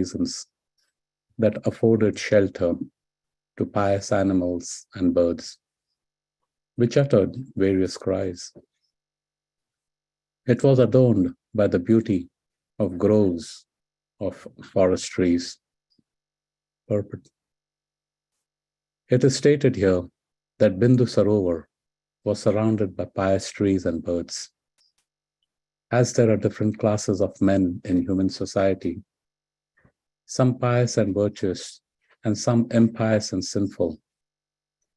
seasons that afforded shelter to pious animals and birds, which uttered various cries. It was adorned by the beauty of groves of forest trees. It is stated here that Bindu Sarovar was surrounded by pious trees and birds. As there are different classes of men in human society, some pious and virtuous, and some impious and sinful,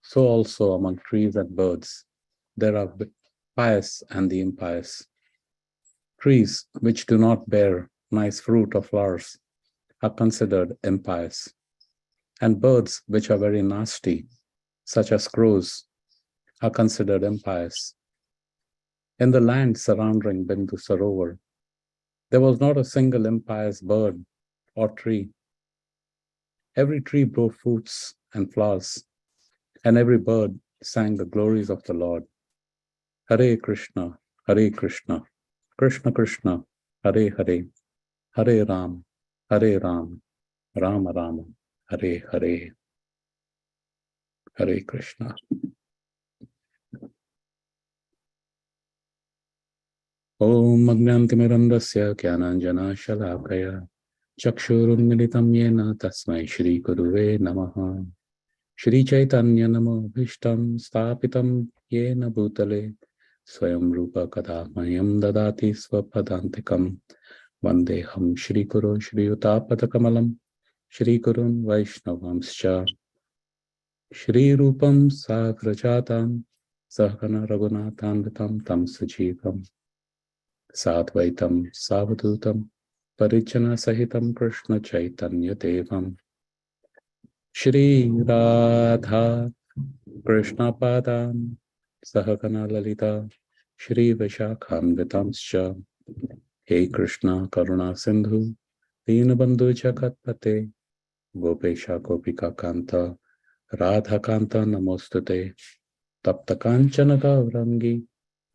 so also among trees and birds, there are pious and the impious. Trees which do not bear nice fruit or flowers are considered impious, and birds which are very nasty, such as crows, are considered impious. In the land surrounding Bindu Sarovar, there was not a single impious bird or tree. Every tree bore fruits and flowers, and every bird sang the glories of the Lord. Hare Krishna, Krishna Krishna, Hare Hare, Hare Ram, Rama Rama, Hare Hare. Hare Krishna. Om Agnantimirandasya Kyananjana Shalakaya Chakshurunmilitam Yena Tasmai Shri Guruve Namaha. Shri Chaitanya Namo Bhishtam Stapitam Yena Bhutale Swayam Rupa Kadhamayam Dadati Swapadantikam Vandeham Shri Guru Shri Utapatakamalam Shri Gurun Vaishnavamscha Shri Rupam Sagrajatam Sahana Raghunathanvitam Tam Sajivam Sadvaitam Savadutam Parijana Sahitam Krishna Chaitanya Devam Shri Radha Krishna Padam Sahagana Lalita Shri Vishakhanvitamscha He Krishna Karuna Sindhu Deenabandhu Jagatpate Gopesha Gopika Kanta Radha Kanta Namostute Tapta Kanchana Gaurangi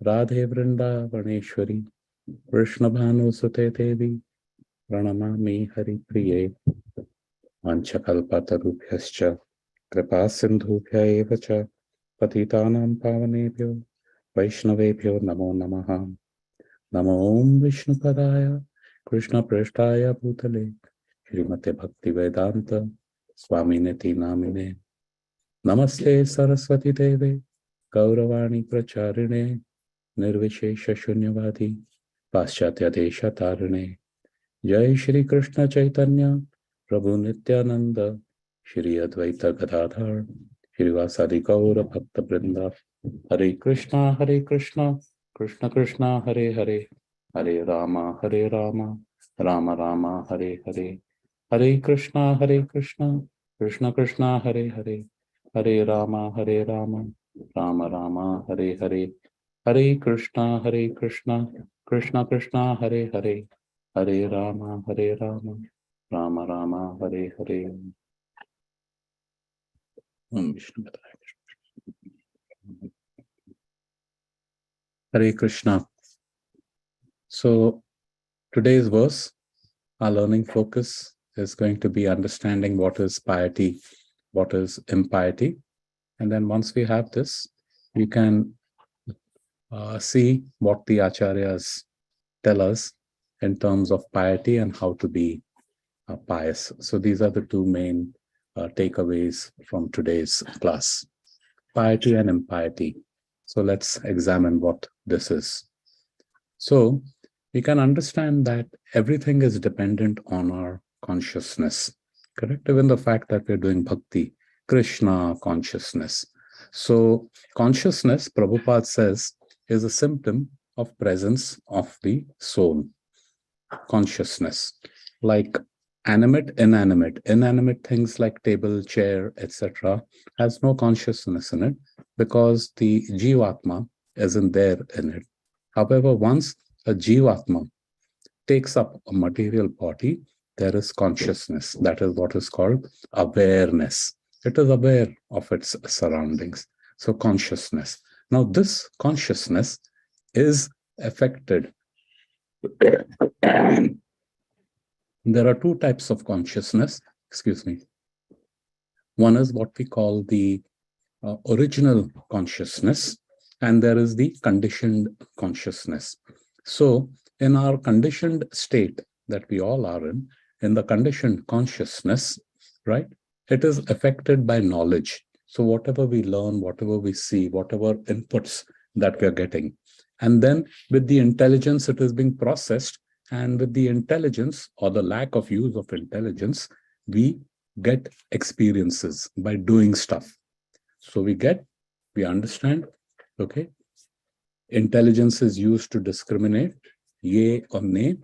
Radhe Vrinda Vaneshwari Krishna Bhanu Sute Devi Pranamami Hari Priye Manchakalpatarubhyascha Kripa Sindhubhya evacha Patitanam Pavanebhyo Vaishnavebhyo Namo Namaha Namo Om Vishnu Padaya Krishna Prashtaya Bhutale Srimate Bhakti Vedanta Swaminiti Namine Namaste Saraswati Deve Gauravani Pracharine Nirvishesha Shunyavadi Paschatya Desha Tarine Jai Shri Krishna Chaitanya Prabhu Nityananda Shri Advaita Gadadhar Shrivasadi Gaura Bhakta Vrinda Hare Krishna Krishna Krishna Hare Hare Hare Rama Rama Rama Hare Hare Hare Krishna Krishna Krishna Hare Hare Hare Rama Rama Rama Hare Hare Hare Krishna Krishna Hare Hare Hare Rama Rama Rama Hare Hare. Hare Krishna. So today's verse, our learning focus is going to be understanding what is piety, what is impiety. And then once we have this, we can see what the acharyas tell us in terms of piety and how to be pious. So these are the two main takeaways from today's class, piety and impiety. So let's examine what this is. So we can understand that everything is dependent on our consciousness, correct? Even the fact that we're doing bhakti, Krishna consciousness. So consciousness, Prabhupada says, is a symptom of presence of the soul. Consciousness, like animate things like table, chair, etc., has no consciousness in it because the Jivatma isn't there in it. However, once a Jivatma takes up a material body, there is consciousness. That is what is called awareness. It is aware of its surroundings. So consciousness. Now this consciousness is affected There are two types of consciousness. Excuse me. One is what we call the original consciousness, and there is the conditioned consciousness. So, in our conditioned state that we all are in the conditioned consciousness, right, it is affected by knowledge. So, whatever we learn, whatever we see, whatever inputs that we are getting, and then with the intelligence, it is being processed. And with the intelligence or the lack of use of intelligence, we get experiences by doing stuff. So we understand, okay? Intelligence is used to discriminate, yay or nay,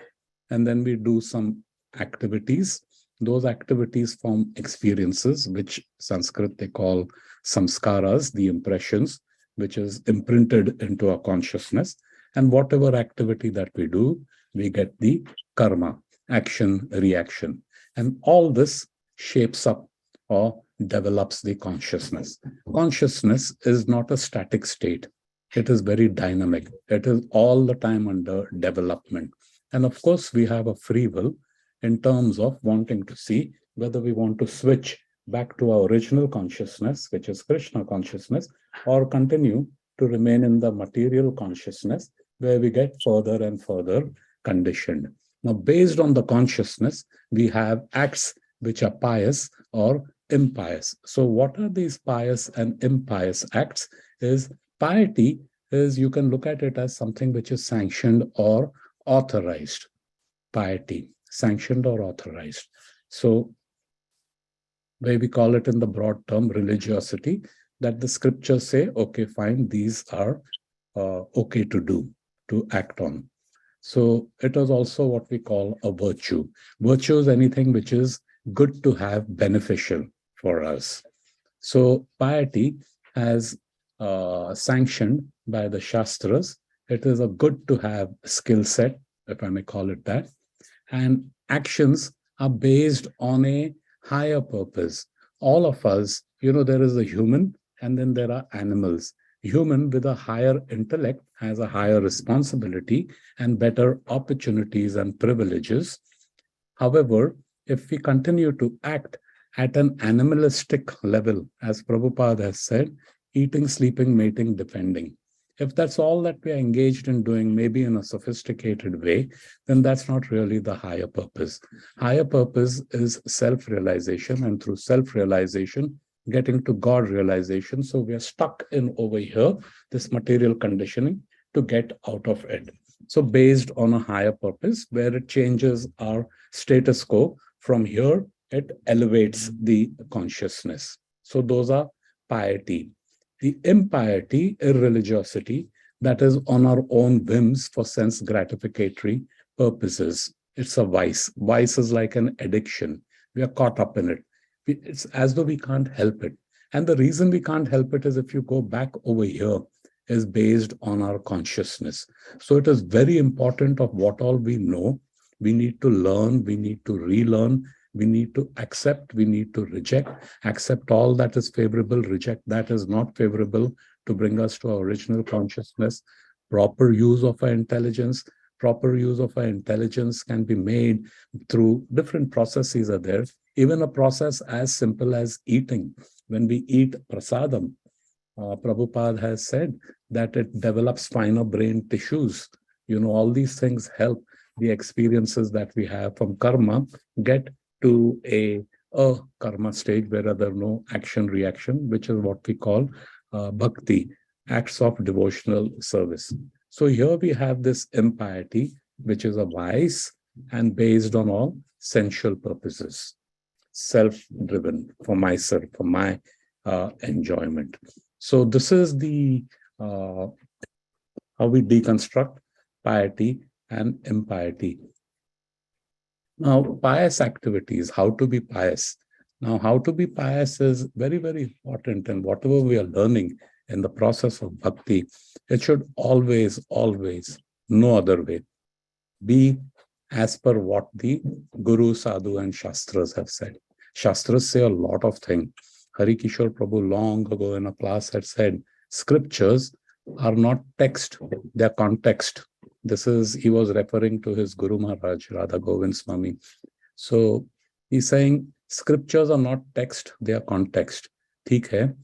and then we do some activities. Those activities form experiences, which Sanskrit they call samskaras, the impressions, which is imprinted into our consciousness. And whatever activity that we do, we get the karma, action, reaction. And all this shapes up or develops the consciousness. Consciousness is not a static state. It is very dynamic. It is all the time under development. And of course, we have a free will in terms of wanting to see whether we want to switch back to our original consciousness, which is Krishna consciousness, or continue to remain in the material consciousness where we get further and further conditioned. Now, based on the consciousness, we have acts which are pious or impious. So what are these pious and impious acts? Is piety is, you can look at it as something which is sanctioned or authorized. Piety, sanctioned or authorized. So where we call it in the broad term religiosity, that the scriptures say, okay, fine, these are okay to do, to act on. So it is also what we call a virtue. Virtue is anything which is good to have, beneficial for us. So piety, as sanctioned by the Shastras, it is a good to have skill set, if I may call it that. And actions are based on a higher purpose. All of us, there is a human and then there are animals. Human with a higher intellect has a higher responsibility and better opportunities and privileges. However, if we continue to act at an animalistic level, as Prabhupada has said, eating, sleeping, mating, defending, if that's all that we are engaged in doing, maybe in a sophisticated way, then that's not really the higher purpose. Higher purpose is self-realization, and through self-realization, getting to God realization. So we are stuck in over here, this material conditioning, to get out of it. So based on a higher purpose, where it changes our status quo, from here, it elevates the consciousness. So those are piety. The impiety, irreligiosity, that is on our own whims for sense gratificatory purposes. It's a vice. Vice is like an addiction. We are caught up in it. It's as though we can't help it. And the reason we can't help it is, if you go back over here, is based on our consciousness. So it is very important of what all we know. We need to learn, we need to relearn, we need to accept, we need to reject, accept all that is favorable, reject that is not favorable, to bring us to our original consciousness. Proper use of our intelligence. Proper use of our intelligence can be made through different processes are there. Even a process as simple as eating. When we eat prasadam, Prabhupada has said that it develops finer brain tissues. All these things help the experiences that we have from karma get to a karma stage where there are no action reaction, which is what we call bhakti, acts of devotional service. So here we have this impiety, which is a vice and based on all sensual purposes, self-driven, for myself, for my enjoyment. So this is the how we deconstruct piety and impiety. Now, pious activities, how to be pious. Now, how to be pious is very, very important. And whatever we are learning in the process of bhakti, it should always, always, no other way, be as per what the Guru, Sadhu, and Shastras have said. Shastras say a lot of things. Hari Kishore Prabhu long ago in a class had said, scriptures are not text, they're context. He was referring to his Guru Maharaj, Radha Govind Swami. So he's saying scriptures are not text, they are context. ठीक है,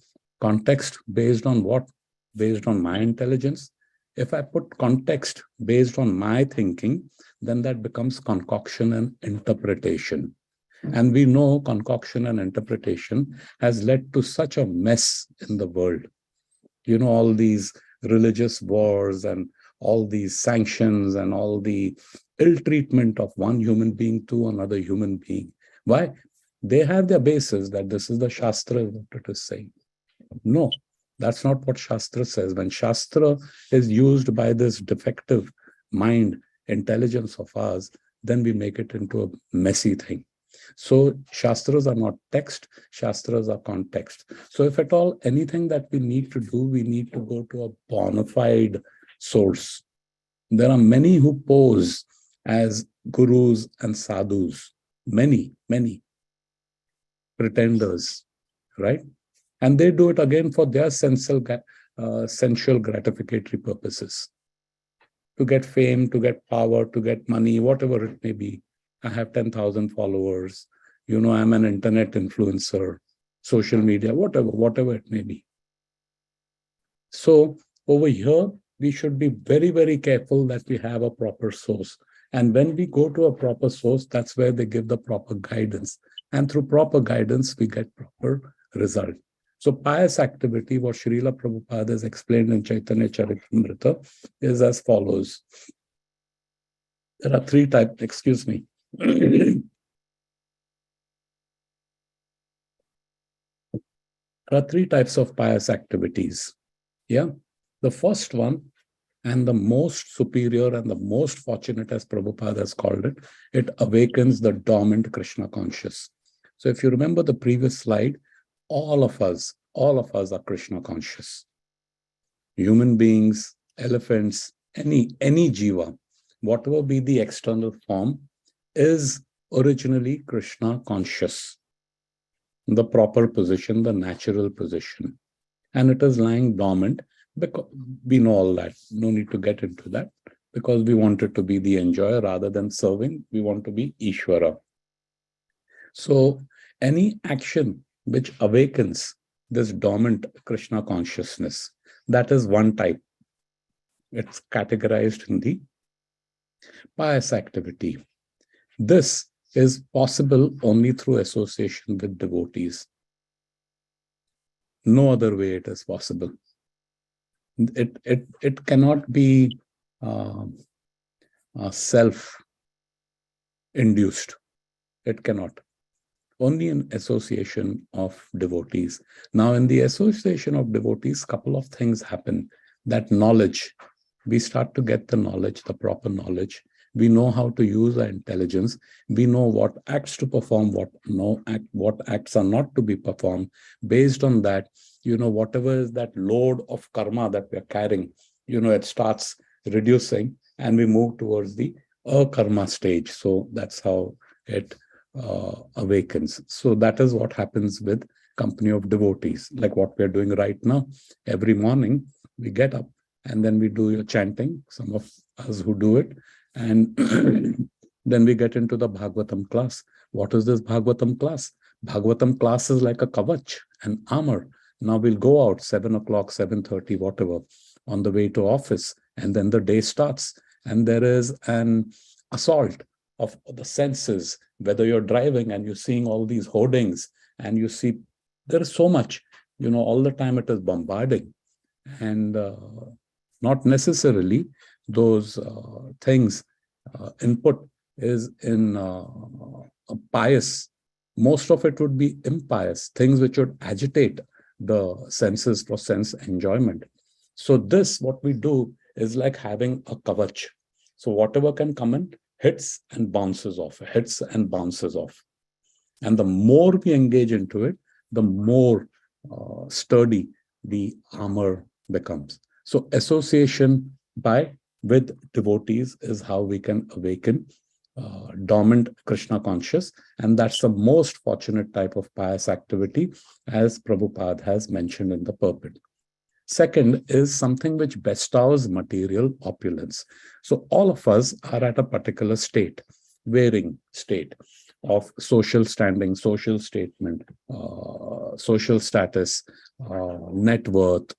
context based on what? Based on my intelligence. If I put context based on my thinking, then that becomes concoction and interpretation. And we know concoction and interpretation has led to such a mess in the world. You know, all these religious wars and all these sanctions and all the ill treatment of one human being to another human being. Why? They have their basis that this is the Shastra that it is saying. No, that's not what Shastra says. When Shastra is used by this defective mind, intelligence of ours, then we make it into a messy thing. So Shastras are not text, Shastras are context. So if at all anything that we need to do, we need to go to a bona fide source. There are many who pose as gurus and sadhus, many pretenders, right? And they do it again for their sensual gratificatory purposes. To get fame, to get power, to get money, whatever it may be. I have 10,000 followers. You know, I'm an internet influencer, social media, whatever it may be. So over here, we should be very, very careful that we have a proper source. And when we go to a proper source, that's where they give the proper guidance. And through proper guidance, we get proper result. So pious activity, what Srila Prabhupada has explained in Chaitanya Charitamrita, is as follows. There are three types, excuse me. There are three types of pious activities. Yeah. The first one, and the most superior and the most fortunate, as Prabhupada has called it, it awakens the dormant Krishna conscious. So if you remember the previous slide, all of us are Krishna conscious. Human beings, elephants, any jiva, whatever be the external form, is originally Krishna conscious. The proper position, the natural position. And it is lying dormant because we know all that. No need to get into that because we wanted to be the enjoyer rather than serving. We want to be Ishvara. So any action which awakens this dormant Krishna consciousness, that is one type. It's categorized in the pious activity. This is possible only through association with devotees. No other way it is possible. It cannot be self-induced. It cannot. Only in association of devotees. Now, in the association of devotees, couple of things happen. That knowledge, we start to get the knowledge, the proper knowledge. We know how to use our intelligence. We know what acts to perform, what acts are not to be performed. Based on that, you know, whatever is that load of karma that we're carrying, you know, it starts reducing and we move towards the karma stage. So that's how it awakens. So that is what happens with company of devotees, like what we're doing right now. Every morning we get up and then we do your chanting, some of us who do it, and then we get into the Bhagavatam class. What is this Bhagavatam class? Bhagavatam class is like a kavach, an armor. Now we'll go out 7 o'clock, 7:30, whatever, on the way to office, and then the day starts. And there is an assault of the senses, whether you're driving and you're seeing all these hoardings and you see there is so much, you know, all the time it is bombarding. And not necessarily those things, input is in a pious. Most of it would be impious, things which would agitate the senses for sense enjoyment. So this, what we do is like having a kavach. So whatever can come in, hits and bounces off, hits and bounces off. And the more we engage into it, the more sturdy the armor becomes. So association with devotees is how we can awaken dormant Krishna conscious. And that's the most fortunate type of pious activity, as Prabhupada has mentioned in the purport. Second is something which bestows material opulence. So all of us are at a particular state, varying state. of social standing, social statement, social status, net worth,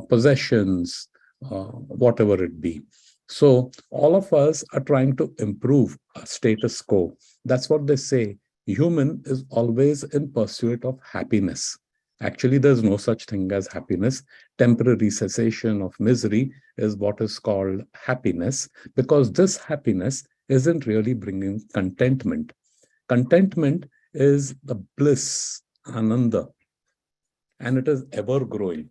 possessions, whatever it be. So all of us are trying to improve our status quo. That's what they say. Human is always in pursuit of happiness. Actually, there's no such thing as happiness. Temporary cessation of misery is what is called happiness, because this happiness isn't really bringing contentment. Contentment is the bliss, ananda, and it is ever growing.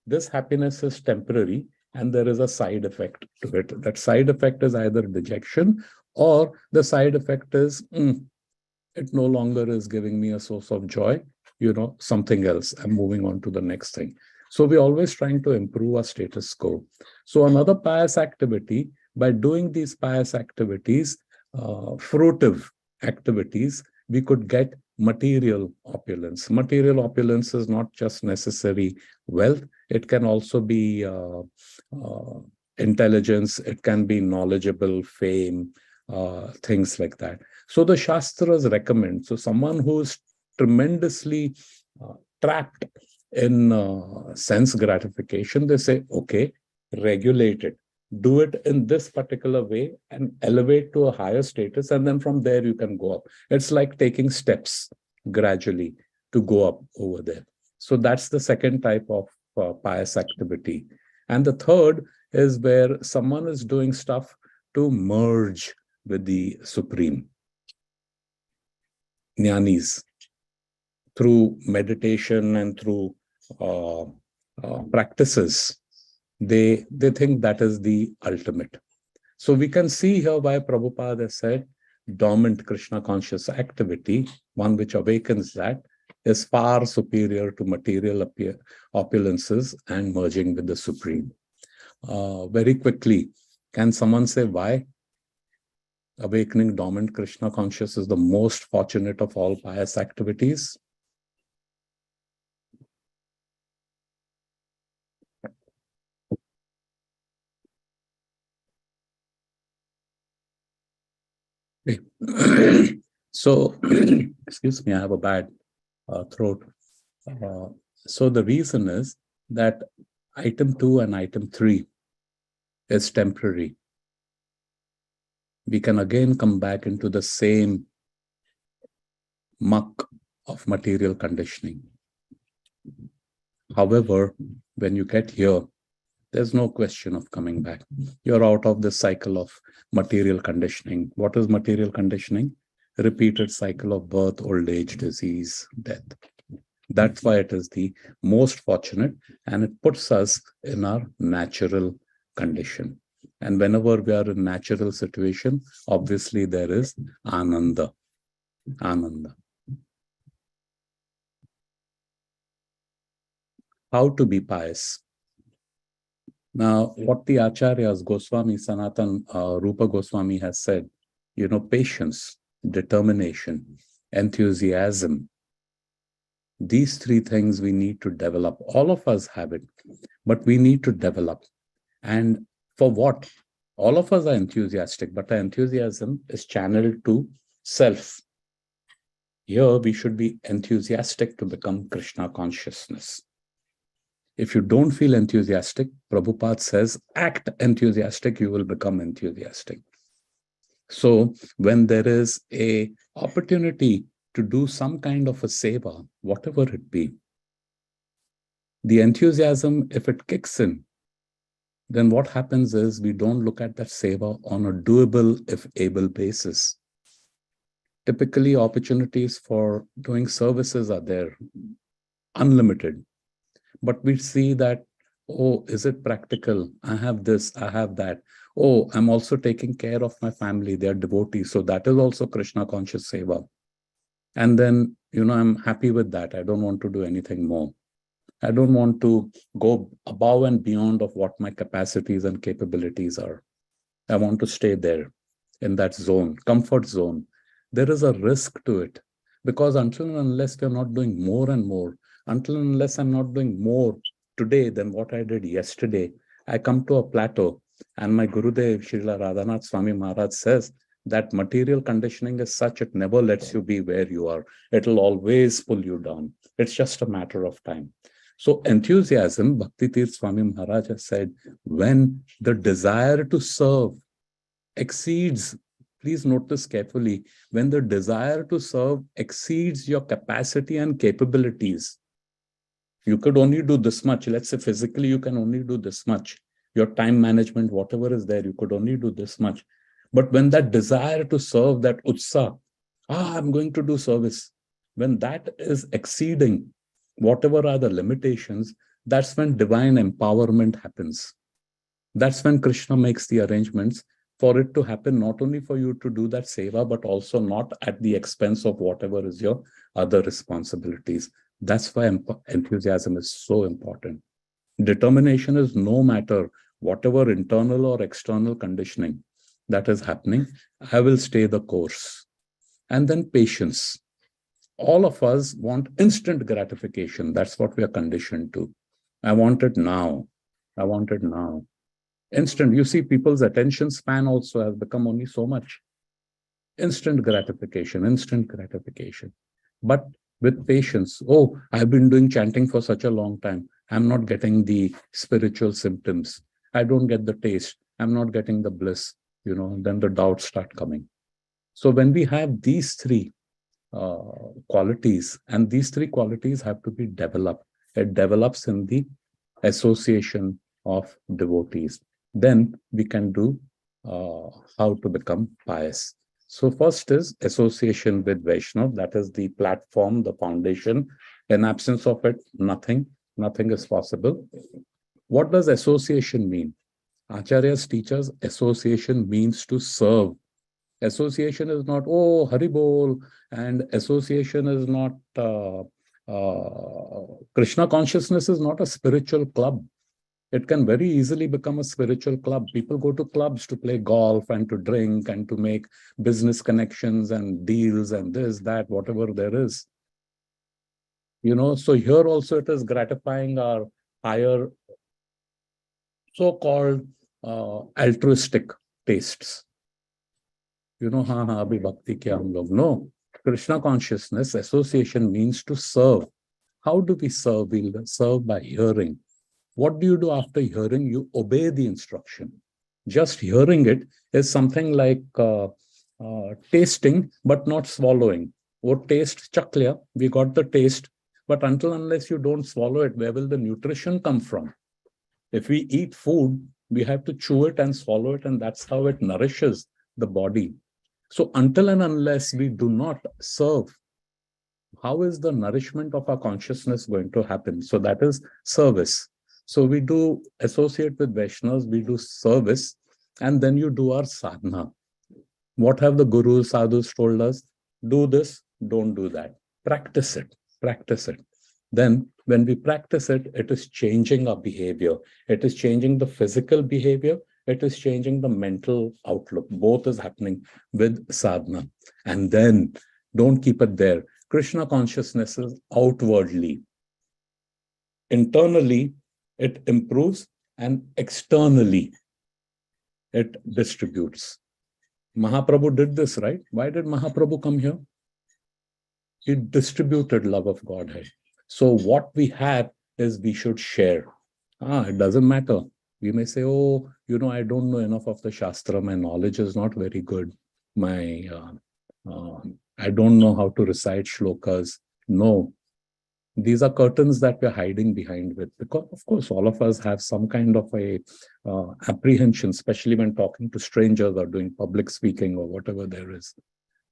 This happiness is temporary, and there is a side effect to it. That side effect is either dejection, or the side effect is it no longer is giving me a source of joy, something else. I'm moving on to the next thing. So we're always trying to improve our status quo. So another pious activity, by doing these pious activities, fruitive activities, we could get material opulence. Material opulence is not just necessary wealth. It can also be intelligence. It can be knowledgeable, fame, things like that. So the Shastras recommend, so someone who's tremendously trapped in sense gratification, they say, okay, regulate it. Do it in this particular way and elevate to a higher status. And then from there, you can go up. It's like taking steps gradually to go up over there. So that's the second type of pious activity. And the third is where someone is doing stuff to merge with the Supreme. Jnanis, through meditation and through practices, they think that is the ultimate. So we can see here why Prabhupada has said dormant Krishna conscious activity, one which awakens that, is far superior to material opulences and merging with the Supreme. Very quickly, can someone say why awakening dormant Krishna conscious is the most fortunate of all pious activities? So, excuse me, I have a bad throat. So the reason is that item 2 and item 3 is temporary. We can again come back into the same muck of material conditioning. However, when you get here, there's no question of coming back. You're out of this cycle of material conditioning. What is material conditioning? Repeated cycle of birth, old age, disease, death. That's why it is the most fortunate, and it puts us in our natural condition. And whenever we are in natural situation, obviously there is ananda. Ananda. How to be pious? Now, what the Acharyas, Goswami, Sanatan, Rupa Goswami has said, patience, determination, enthusiasm, these three things we need to develop. All of us have it, but we need to develop. And for what? All of us are enthusiastic, but our enthusiasm is channeled to self. Here, we should be enthusiastic to become Krishna consciousness. If you don't feel enthusiastic, Prabhupada says, act enthusiastic, you will become enthusiastic. So when there is an opportunity to do some kind of a seva, whatever it be, the enthusiasm, if it kicks in, then what happens is we don't look at that seva on a doable, if able basis. Typically, opportunities for doing services are there, unlimited. But we see that, oh, is it practical? I have this, I have that. Oh, I'm also taking care of my family. They are devotees. So that is also Krishna conscious seva. And then, I'm happy with that. I don't want to do anything more. I don't want to go above and beyond of what my capacities and capabilities are. I want to stay there in that zone, comfort zone. There is a risk to it, because until and unless we're not doing more and more, until and unless I'm not doing more today than what I did yesterday, I come to a plateau. And my Gurudev, Srila Radhanath Swami Maharaj says That material conditioning is such, it never lets you be where you are. It'll always pull you down. It's just a matter of time. So enthusiasm, Bhakti Tirth Swami Maharaj has said, when the desire to serve exceeds, please note this carefully, when the desire to serve exceeds your capacity and capabilities, you could only do this much. Let's say physically, you can only do this much. Your time management, whatever is there, you could only do this much. But when that desire to serve, that utsa, I'm going to do service, when that is exceeding whatever are the limitations, that's when divine empowerment happens. That's when Krishna makes the arrangements for it to happen, not only for you to do that seva, but also not at the expense of whatever is your other responsibilities. That's why enthusiasm is so important. Determination is no matter whatever internal or external conditioning that is happening, I will stay the course. And then patience. All of us want instant gratification. That's what we are conditioned to. I want it now. I want it now. Instant. You see, people's attention span also has become only so much. Instant gratification, instant gratification. But with patience, oh, I've been doing chanting for such a long time. I'm not getting the spiritual symptoms. I don't get the taste. I'm not getting the bliss. Then the doubts start coming. So when we have these three qualities, and these three qualities have to be developed, it develops in the association of devotees. Then we can do how to become pious. So first is association with Vaishnav. That is the platform, the foundation. In absence of it, nothing is possible. What does association mean? Acharyas teach us association means to serve. Association is not, oh, Haribol, and association is not, Krishna consciousness is not a spiritual club. It can very easily become a spiritual club. People go to clubs to play golf and to drink and to make business connections and deals and this, that, whatever there is. So here also it is gratifying our higher so-called altruistic tastes. Abhi bhakti kya hum log. No, Krishna consciousness association means to serve. How do we serve? We'll serve by hearing. What do you do after hearing? You obey the instruction. Just hearing it is something like tasting, but not swallowing. What taste? Chakliya, we got the taste, but unless you don't swallow it, where will the nutrition come from? If we eat food, we have to chew it and swallow it, and that's how it nourishes the body. So until and unless we do not serve, how is the nourishment of our consciousness going to happen? So that is service. So we do associate with Vaishnavas, we do service, and then you do our sadhana. What have the gurus, sadhus told us? Do this, don't do that. Practice it, practice it. Then when we practice it, it is changing our behavior. It is changing the physical behavior. It is changing the mental outlook. Both is happening with sadhana. And then don't keep it there. Krishna consciousness is outwardly. Internally, it improves, and externally, it distributes. Mahaprabhu did this, right? Why did Mahaprabhu come here? He distributed love of Godhead. So what we have is we should share. It doesn't matter. We may say, oh, I don't know enough of the Shastra. My knowledge is not very good. I don't know how to recite shlokas. No. These are curtains that we're hiding behind with, because of course all of us have some kind of a apprehension, especially when talking to strangers or doing public speaking or whatever there is.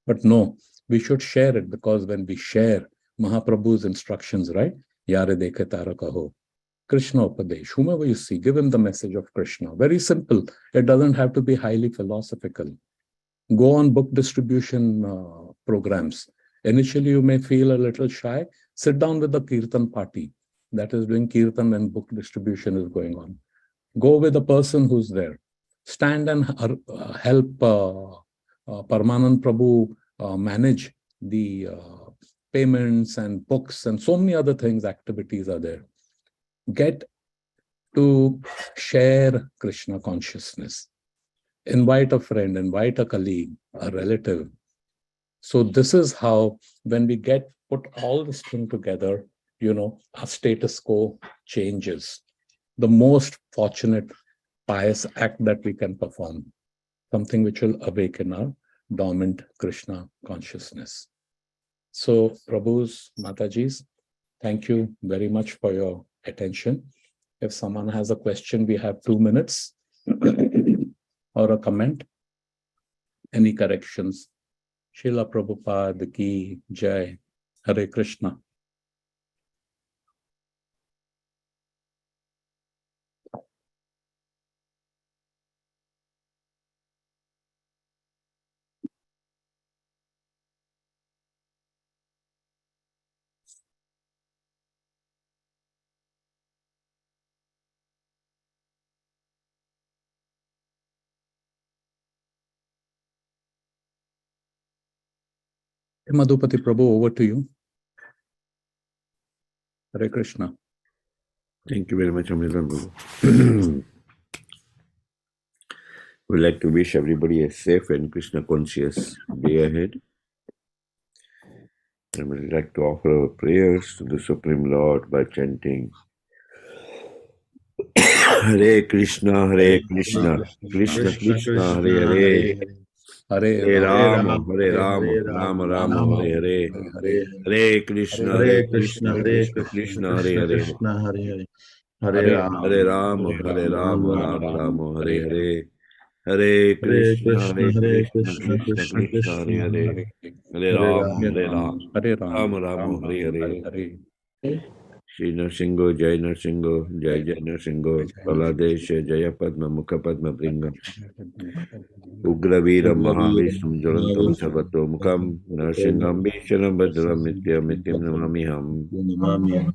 But no, we should share it, because when we share Mahaprabhu's instructions, right? Yare dekhe tara kaho. Krishna Upadesh, whomever you see, give him the message of Krishna. Very simple. It doesn't have to be highly philosophical. Go on book distribution programs. Initially, you may feel a little shy. Sit down with the Kirtan party that is doing Kirtan when book distribution is going on. Go with a person who's there. Stand and help Parmanand Prabhu manage the payments and books and so many other things, activities are there. Get to share Krishna consciousness. invite a friend, invite a colleague, a relative. So this is how, when we put all this thing together, our status quo changes. The most fortunate pious act that we can perform, something which will awaken our dormant Krishna consciousness. So, Prabhus, Matajis, thank you very much for your attention. If someone has a question, we have 2 minutes or a comment. Any corrections? Srila Prabhupada ki Jai. Hare Krishna. Madhupati Prabhu, over to you. Hare Krishna. Thank you very much, Amritananda Prabhu. We'd like to wish everybody a safe and Krishna conscious day ahead. And we'd like to offer our prayers to the Supreme Lord by chanting Hare Krishna, Krishna Krishna, Hare Hare, Hare Rama, Rama Rama, Hare Hare, Hare Krishna, Krishna Krishna, Hare Hare, Hare Rama, Rama Rama, Hare Hare, Hare Krishna, Krishna Krishna, Hare Hare, Hare Rama, Rama, Hare Hare. Shri Narsingho, Jai Narsingho, Jai Jai Narsingho, Paladesha, Jaya Padma, Mukha Padma Bringa, Ugravira Mahavishnu, Jalantam Sarvato Mukham, Narsingam Visharam Bhadram Nityam Namamiham.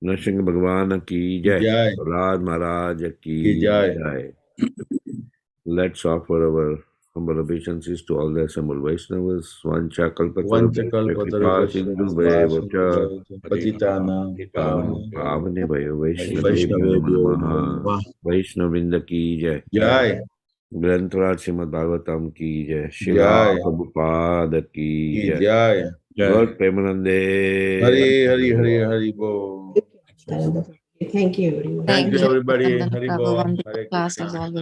Narsingh Bhagwan ki Jai, Raj Maharaj ki Jai. Let's offer our humble obeisances to all the assembled Vaishnavas. Vancha kalpatarubhya sindhu vacha Patitana Pavane Vayo Vaishnavebhyo Namaha. Vaishnavrinda ki Jai. Jai. Grantaraj Srimad Bhagavatam ki Jai. Srila Prabhupada ki Jai. Lord Premanande. Hari Bo. Thank you. Thank you, everybody. Hari Bo. Class as always.